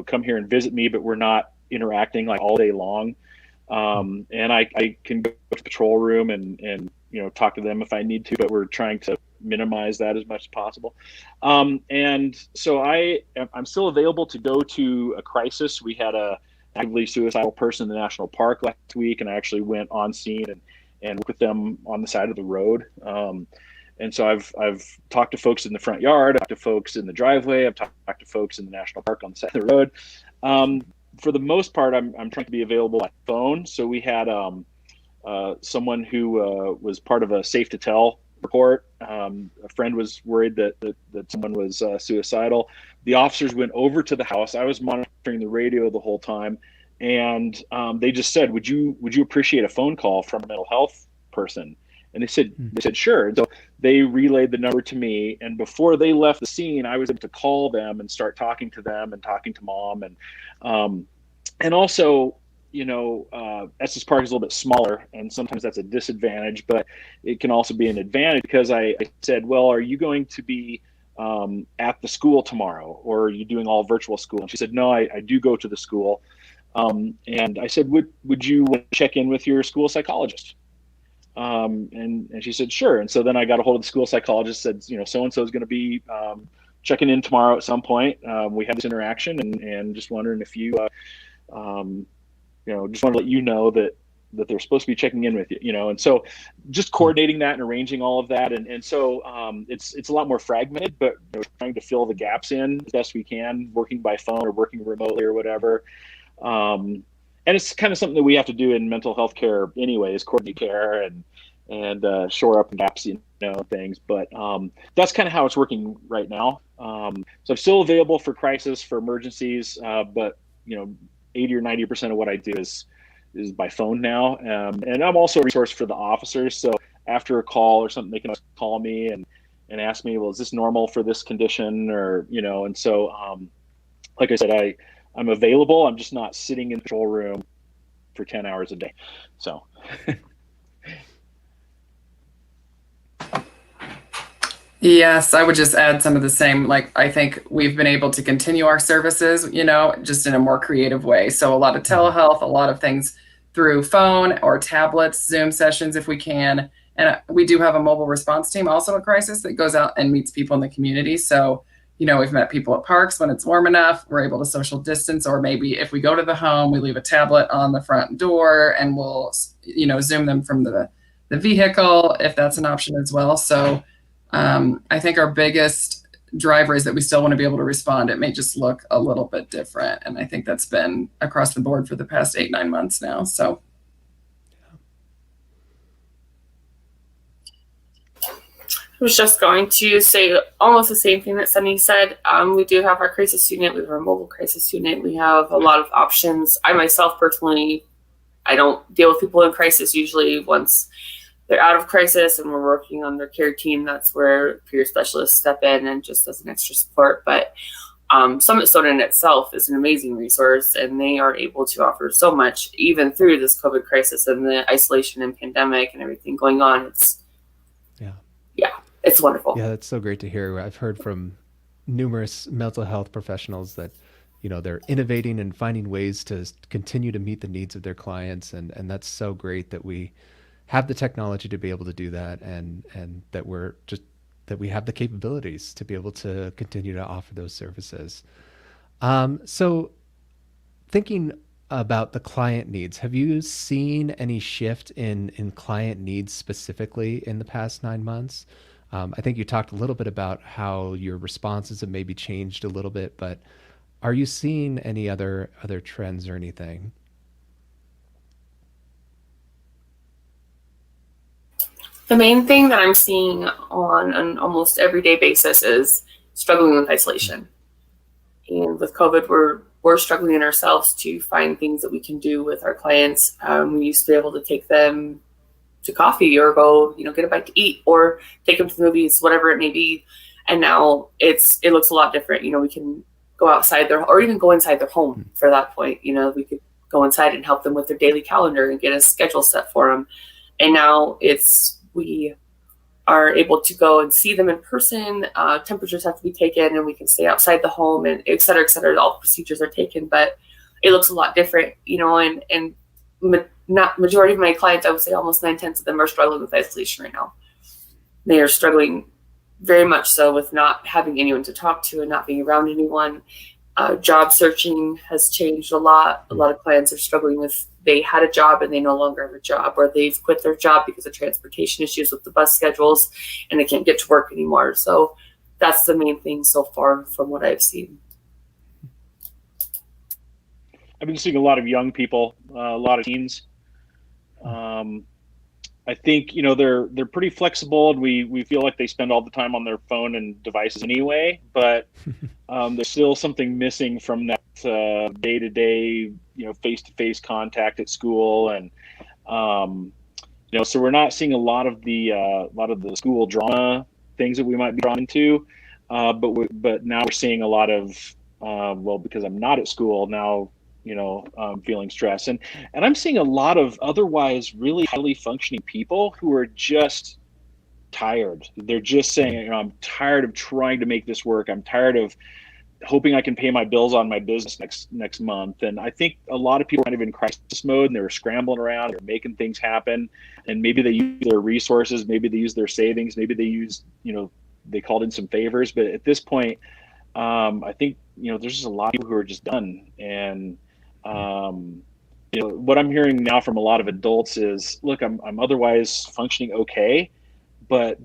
come here and visit me, but we're not interacting like all day long. And I can go to the patrol room and talk to them if I need to, but we're trying to minimize that as much as possible. And so I'm still available to go to a crisis. We had a actively suicidal person in the national park last week, and I actually went on scene and worked with them on the side of the road. And so I've talked to folks in the front yard, I've talked to folks in the driveway, I've talked to folks in the national park on the side of the road. For the most part, I'm trying to be available by phone. So we had someone who was part of a safe to tell report. A friend was worried that someone was suicidal. The officers went over to the house. I was monitoring the radio the whole time, and they just said, "Would you appreciate a phone call from a mental health person?" And they said sure. And so they relayed the number to me, and before they left the scene, I was able to call them and start talking to them and talking to mom, and also, Estes Park is a little bit smaller, and sometimes that's a disadvantage, but it can also be an advantage because I said, well, are you going to be at the school tomorrow, or are you doing all virtual school? And she said, no, I do go to the school. And I said, would you check in with your school psychologist? And she said, sure. And so then I got a hold of the school psychologist, said, so-and-so is going to be checking in tomorrow at some point. We had this interaction and just wondering if you, just want to let you know that they're supposed to be checking in with you, and so just coordinating that and arranging all of that. And so it's a lot more fragmented, but trying to fill the gaps in as best we can, working by phone or working remotely or whatever. And it's kind of something that we have to do in mental health care anyways, coordinate care and shore up gaps, things. But that's kind of how it's working right now. So I'm still available for crisis, for emergencies, but 80 or 90% of what I do is by phone now. And I'm also a resource for the officers. So after a call or something, they can call me and ask me, well, is this normal for this condition? Or, and so, like I said, I'm available. I'm just not sitting in the control room for 10 hours a day. So.
Yes, I would just add some of the same. Like, I think we've been able to continue our services, just in a more creative way. So a lot of telehealth, a lot of things through phone or tablets, Zoom sessions if we can. And we do have a mobile response team also at crisis that goes out and meets people in the community. So, we've met people at parks when it's warm enough, we're able to social distance, or maybe if we go to the home, we leave a tablet on the front door and we'll, Zoom them from the vehicle if that's an option as well. So I think our biggest driver is that we still want to be able to respond. It may just look a little bit different. And I think that's been across the board for the past 8-9 months now. So.
I was just going to say almost the same thing that Sunny said. We do have our crisis unit. We have our mobile crisis unit. We have a lot of options. I myself personally, I don't deal with people in crisis usually once they're out of crisis and we're working on their care team. That's where peer specialists step in and just as an extra support. But SummitStone in itself is an amazing resource, and they are able to offer so much even through this COVID crisis and the isolation and pandemic and everything going on. It's wonderful.
Yeah, that's so great to hear. I've heard from numerous mental health professionals that, they're innovating and finding ways to continue to meet the needs of their clients. And that's so great that we have the technology to be able to do that, and that we have the capabilities to be able to continue to offer those services. So thinking about the client needs, have you seen any shift in client needs specifically in the past 9 months? I think you talked a little bit about how your responses have maybe changed a little bit, but are you seeing any other trends or anything?
The main thing that I'm seeing on an almost everyday basis is struggling with isolation. And with COVID, we're struggling in ourselves to find things that we can do with our clients. We used to be able to take them to coffee or go, get a bite to eat or take them to the movies, whatever it may be. And now it looks a lot different. We can go outside or even go inside their home for that point. We could go inside and help them with their daily calendar and get a schedule set for them. And now we are able to go and see them in person. Temperatures have to be taken, and we can stay outside the home, and et cetera, et cetera. All the procedures are taken, but it looks a lot different, and not majority of my clients, I would say almost 9/10 of them are struggling with isolation right now. They are struggling very much so with not having anyone to talk to and not being around anyone. Job searching has changed a lot. A lot of clients are struggling with, they had a job and they no longer have a job, or they've quit their job because of transportation issues with the bus schedules and they can't get to work anymore. So that's the main thing so far from what I've seen.
I've been seeing a lot of young people, a lot of teens. I think, they're pretty flexible, and we feel like they spend all the time on their phone and devices anyway, but there's still something missing from that day-to-day, face-to-face contact at school. And, so we're not seeing a lot of the school drama things that we might be drawn into. But now we're seeing a lot of, because I'm not at school now, feeling stress, and I'm seeing a lot of otherwise really highly functioning people who are just tired. They're just saying, I'm tired of trying to make this work. I'm tired of hoping I can pay my bills on my business next month. And I think a lot of people are kind of in crisis mode, and they're scrambling around, they're making things happen, and maybe they use their resources, maybe they use their savings, maybe they use, they called in some favors. But at this point, I think, there's just a lot of people who are just done. And what I'm hearing now from a lot of adults is, look, I'm otherwise functioning okay, but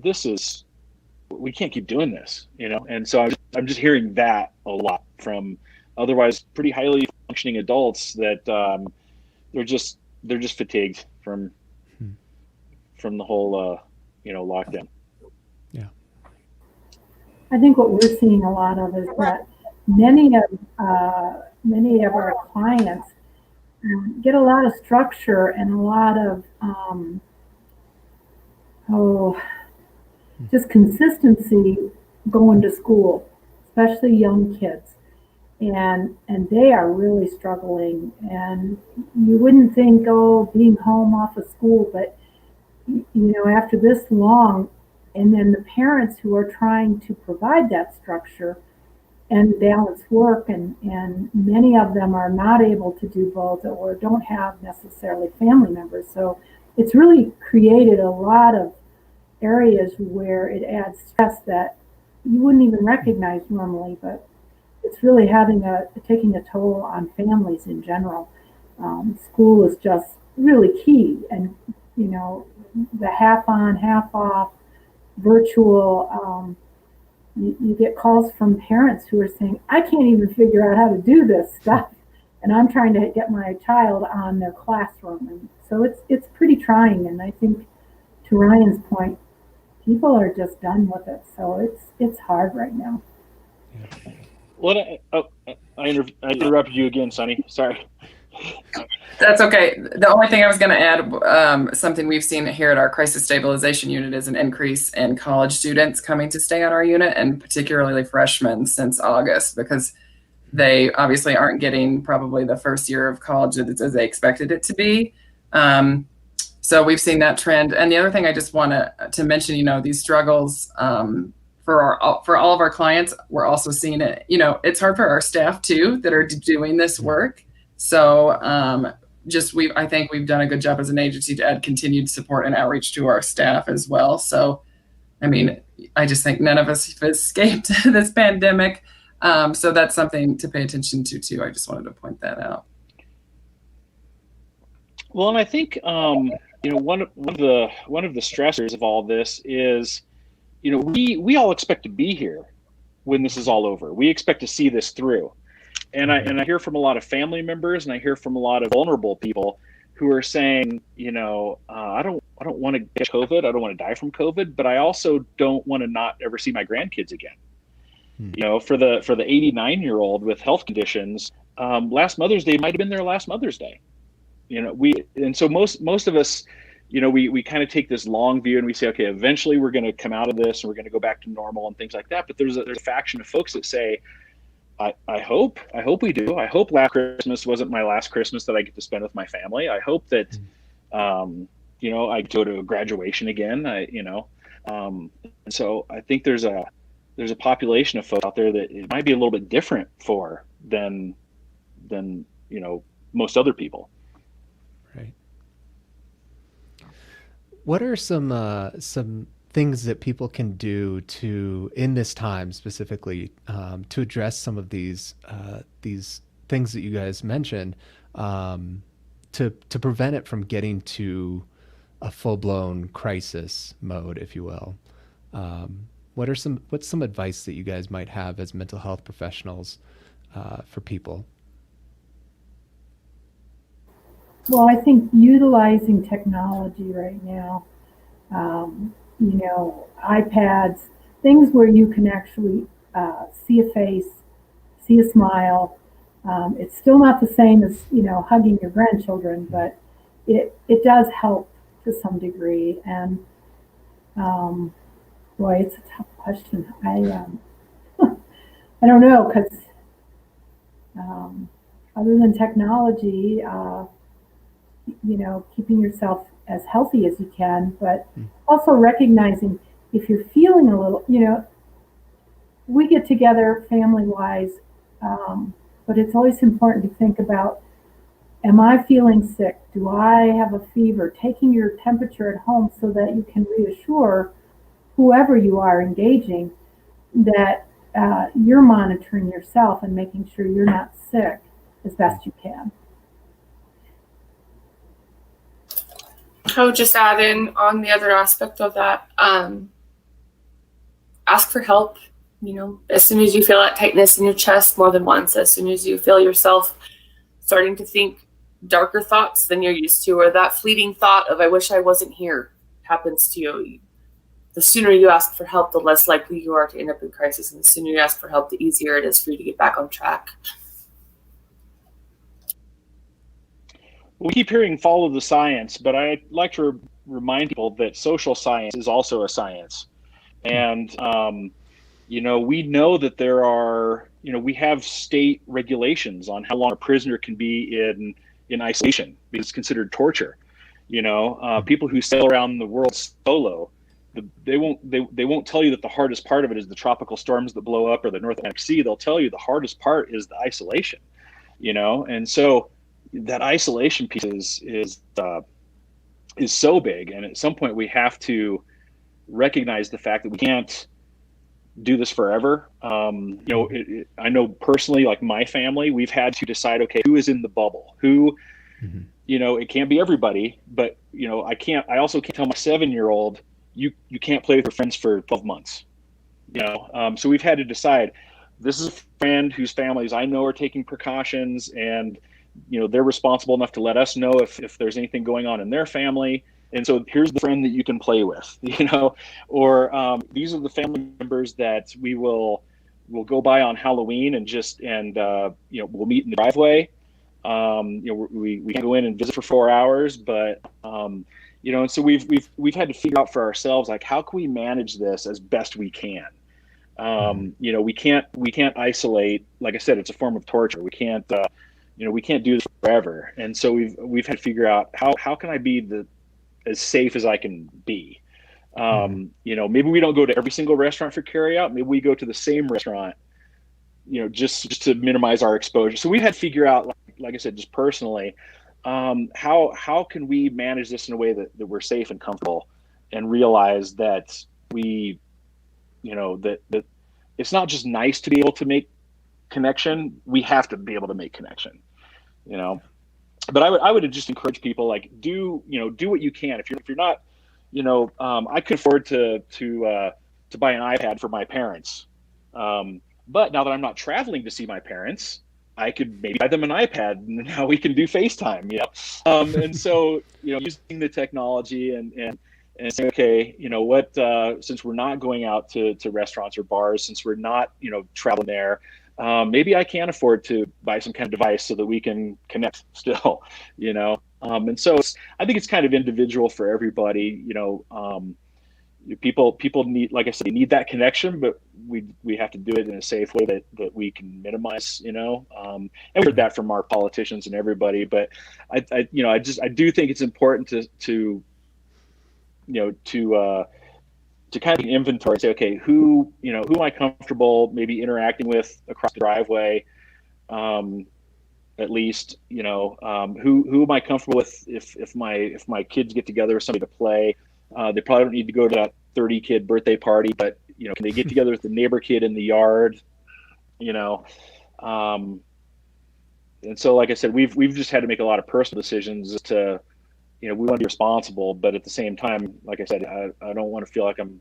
we can't keep doing this, And so I'm just hearing that a lot from otherwise pretty highly functioning adults, that they're just fatigued from the whole lockdown.
Yeah.
I think what we're seeing a lot of is that many of our clients get a lot of structure and a lot of just consistency going to school, especially young kids, and they are really struggling. And you wouldn't think, being home off of school, but after this long, and then the parents who are trying to provide that structure and balance work, and many of them are not able to do both, or don't have necessarily family members. So it's really created a lot of areas where it adds stress that you wouldn't even recognize normally, but it's really taking a toll on families in general. School is just really key, and the half on, half off, virtual. You get calls from parents who are saying, I can't even figure out how to do this stuff, and I'm trying to get my child on their classroom. And so it's pretty trying. And I think, to Ryan's point, people are just done with it. So it's hard right now.
I interrupted you again, Sonny. Sorry.
That's okay. The only thing I was going to add, something we've seen here at our crisis stabilization unit, is an increase in college students coming to stay on our unit, and particularly freshmen since August, because they obviously aren't getting probably the first year of college as they expected it to be. So we've seen that trend. And the other thing I just want to mention, these struggles for all of our clients, we're also seeing it. It's hard for our staff too that are doing this work. So I think we've done a good job as an agency to add continued support and outreach to our staff as well. So, I just think none of us have escaped this pandemic. So that's something to pay attention to too. I just wanted to point that out.
Well, and I think, one of the stressors of all this is, we all expect to be here when this is all over. We expect to see this through. And I hear from a lot of family members, and I hear from a lot of vulnerable people who are saying, I don't want to get COVID. I don't want to die from COVID, but I also don't want to not ever see my grandkids again. For the 89-year-old with health conditions, last Mother's Day might have been their last Mother's Day. So most of us, we kind of take this long view, and we say, okay, eventually we're going to come out of this and we're going to go back to normal and things like that. But there's a faction of folks that say, I hope we do. I hope last Christmas wasn't my last Christmas that I get to spend with my family. I hope that, I go to a graduation again. And so I think there's a population of folks out there that it might be a little bit different for than most other people.
Right. What are some things that people can do in this time specifically, to address some of these things that you guys mentioned, to prevent it from getting to a full-blown crisis mode, if you will? What's some advice that you guys might have as mental health professionals for people?
Well, I think utilizing technology right now, iPads, things where you can actually see a face, see a smile. It's still not the same as, hugging your grandchildren, but it does help to some degree. And boy, it's a tough question. I don't know, because other than technology, keeping yourself as healthy as you can, but also recognizing if you're feeling a little, we get together family-wise, but it's always important to think about, am I feeling sick? Do I have a fever? Taking your temperature at home so that you can reassure whoever you are engaging that you're monitoring yourself and making sure you're not sick as best you can.
I would just add in on the other aspect of that, ask for help. As soon as you feel that tightness in your chest more than once, as soon as you feel yourself starting to think darker thoughts than you're used to, or that fleeting thought of, I wish I wasn't here, happens to you, the sooner you ask for help, the less likely you are to end up in crisis. And the sooner you ask for help, the easier it is for you to get back on track.
We keep hearing follow the science, but I'd like to remind people that social science is also a science. And, we know that there are, we have state regulations on how long a prisoner can be in isolation because it's considered torture. People who sail around the world solo, they won't tell you that the hardest part of it is the tropical storms that blow up or the North Atlantic Sea. They'll tell you the hardest part is the isolation, and so that isolation piece is so big, and at some point we have to recognize the fact that we can't do this forever. I know personally, like my family, we've had to decide, okay, who is in the bubble, who, it can't be everybody, but I also can't tell my 7-year-old, you can't play with your friends for 12 months, so we've had to decide, this is a friend whose families I know are taking precautions, and they're responsible enough to let us know if there's anything going on in their family. And so here's the friend that you can play with, or these are the family members that we'll go by on Halloween and we'll meet in the driveway. We can go in and visit for 4 hours, but and so we've had to figure out for ourselves, like, how can we manage this as best we can? We can't isolate. Like I said, it's a form of torture. We can't we can't do this forever. And so we've had to figure out how can I be as safe as I can be. Maybe we don't go to every single restaurant for carry out. Maybe we go to the same restaurant, just to minimize our exposure. So we've had to figure out, like I said, just personally, how can we manage this in a way that we're safe and comfortable, and realize that that it's not just nice to be able to make connection. We have to be able to make connection, but I would just encourage people, like, do what you can. If you're not, I could afford to buy an iPad for my parents. But now that I'm not traveling to see my parents, I could maybe buy them an iPad, and now we can do FaceTime, and so, using the technology and saying, okay, since we're not going out to restaurants or bars, since we're not, traveling there, maybe I can afford to buy some kind of device so that we can connect still, and so I think it's kind of individual for everybody, people need, like I said, they need that connection, but we have to do it in a safe way that we can minimize, and we heard that from our politicians and everybody. But I do think it's important to kind of inventory and say, okay, who am I comfortable maybe interacting with across the driveway, at least, who am I comfortable with if my kids get together with somebody to play. They probably don't need to go to that 30 kid birthday party, but can they get together with the neighbor kid in the yard? And so, like I said, we've just had to make a lot of personal decisions as to, we want to be responsible, but at the same time, like I said, I don't want to feel like I'm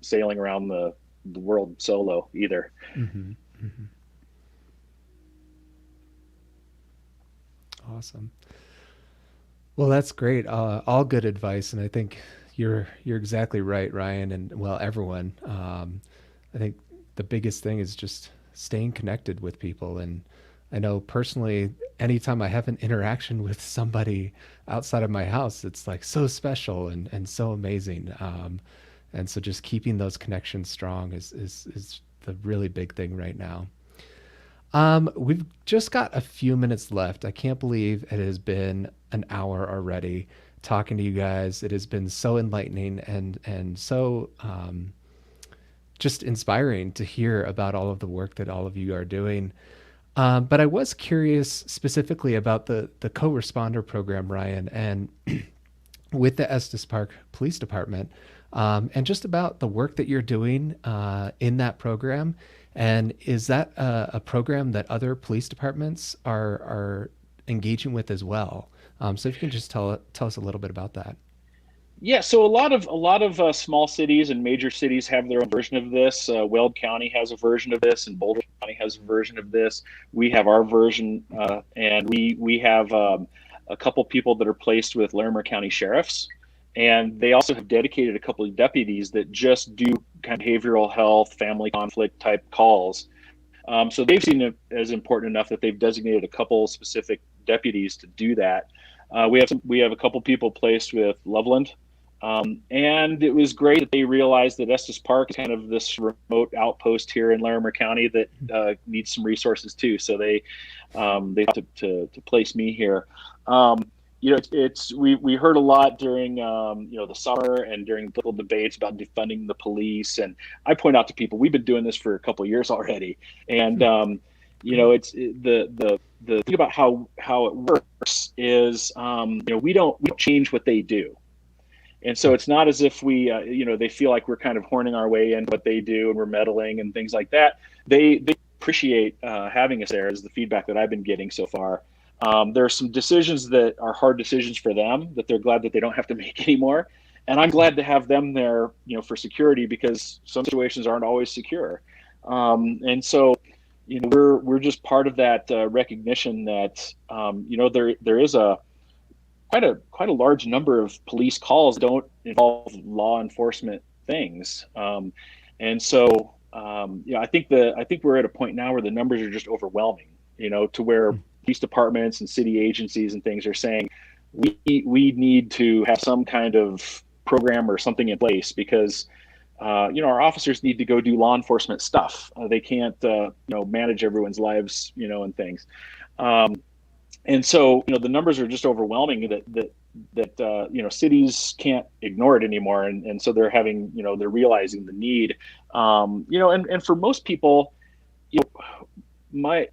sailing around the world solo either.
Mm-hmm. Mm-hmm. Awesome. Well, that's great. All good advice, and I think you're exactly right, Ryan, and well, everyone. I think the biggest thing is just staying connected with people. And I know personally, anytime I have an interaction with somebody outside of my house, it's like so special and so amazing. And so just keeping those connections strong is the really big thing right now. We've just got a few minutes left. I can't believe it has been an hour already talking to you guys. It has been so enlightening and so just inspiring to hear about all of the work that all of you are doing. But I was curious specifically about the co-responder program, Ryan, and with the Estes Park Police Department, and just about the work that you're doing in that program. And is that a program that other police departments are engaging with as well? So if you can just tell us a little bit about that.
Yeah, so a lot of small cities and major cities have their own version of this. Weld County has a version of this, and Boulder County has a version of this. We have our version, and we have a couple people that are placed with Larimer County sheriffs, and they also have dedicated a couple of deputies that just do kind of behavioral health, family conflict type calls. So they've seen it as important enough that they've designated a couple specific deputies to do that. We have a couple people placed with Loveland. And it was great that they realized that Estes Park is kind of this remote outpost here in Larimer County that needs some resources too. So they had to place me here. We heard a lot during the summer and during political debates about defunding the police. And I point out to people, we've been doing this for a couple of years already. And it's the thing about how it works is we don't change what they do. And so it's not as if we, they feel like we're kind of horning our way in what they do and we're meddling and things like that. They appreciate having us there, is the feedback that I've been getting so far. There are some decisions that are hard decisions for them that they're glad that they don't have to make anymore. And I'm glad to have them there, for security, because some situations aren't always secure. And so, we're just part of that recognition that, there is quite a large number of police calls that don't involve law enforcement things. And so, I think we're at a point now where the numbers are just overwhelming, to where police departments and city agencies and things are saying, we need to have some kind of program or something in place, because, our officers need to go do law enforcement stuff. They can't, manage everyone's lives, and things. And so, the numbers are just overwhelming that cities can't ignore it anymore. And so they're having, they're realizing the need, and for most people, like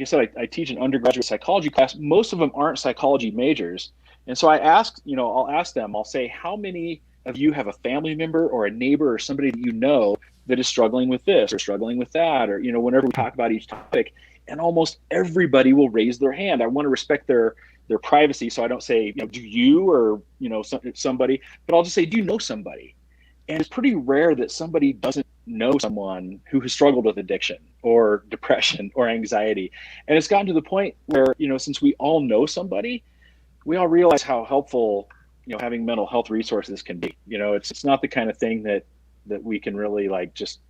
I said, I teach an undergraduate psychology class. Most of them aren't psychology majors. And so I'll ask them, I'll say, how many of you have a family member or a neighbor or somebody that that is struggling with this or struggling with that, or, whenever we talk about each topic. And almost everybody will raise their hand. I want to respect their privacy, so I don't say, do you, or somebody, but I'll just say, do you know somebody? And it's pretty rare that somebody doesn't know someone who has struggled with addiction or depression or anxiety. And it's gotten to the point where, since we all know somebody, we all realize how helpful, having mental health resources can be. It's not the kind of thing that we can really just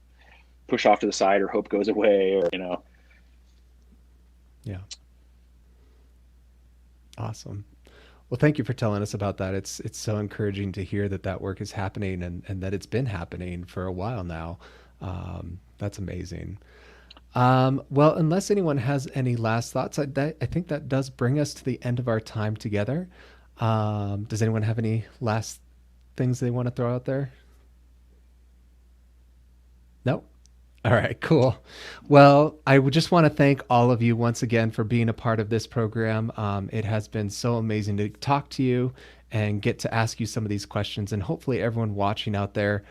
push off to the side or hope goes away, or, Yeah.
Awesome. Well, thank you for telling us about that. It's so encouraging to hear that that work is happening and that it's been happening for a while now. That's amazing. Well, unless anyone has any last thoughts, I think that does bring us to the end of our time together. Does anyone have any last things they want to throw out there? No? All right, cool. Well, I would just want to thank all of you once again for being a part of this program. It has been so amazing to talk to you and get to ask you some of these questions. And hopefully everyone watching out there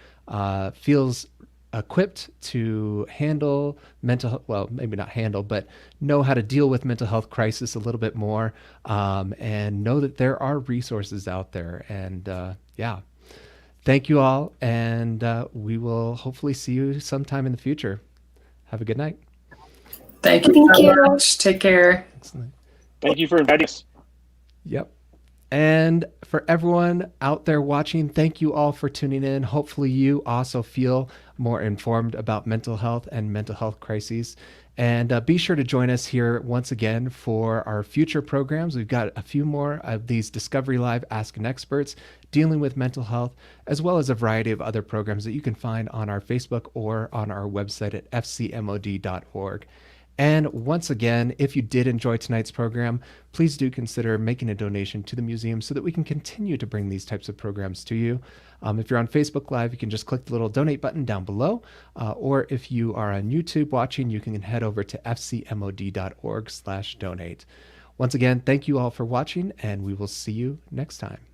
feels equipped to handle well, maybe not handle, but know how to deal with mental health crisis a little bit more, and know that there are resources out there. And yeah. Thank you all, and we will hopefully see you sometime in the future. Have a good night.
Thank you so much. Take care.
Excellent.
Thank you for inviting us.
Yep. And for everyone out there watching, thank you all for tuning in. Hopefully you also feel more informed about mental health and mental health crises. And be sure to join us here once again for our future programs. We've got a few more of these Discovery Live Ask an Experts dealing with mental health, as well as a variety of other programs that you can find on our Facebook or on our website at fcmod.org. And once again, if you did enjoy tonight's program, please do consider making a donation to the museum so that we can continue to bring these types of programs to you. If you're on Facebook Live, you can just click the little donate button down below. Or if you are on YouTube watching, you can head over to fcmod.org/donate. Once again, thank you all for watching, and we will see you next time.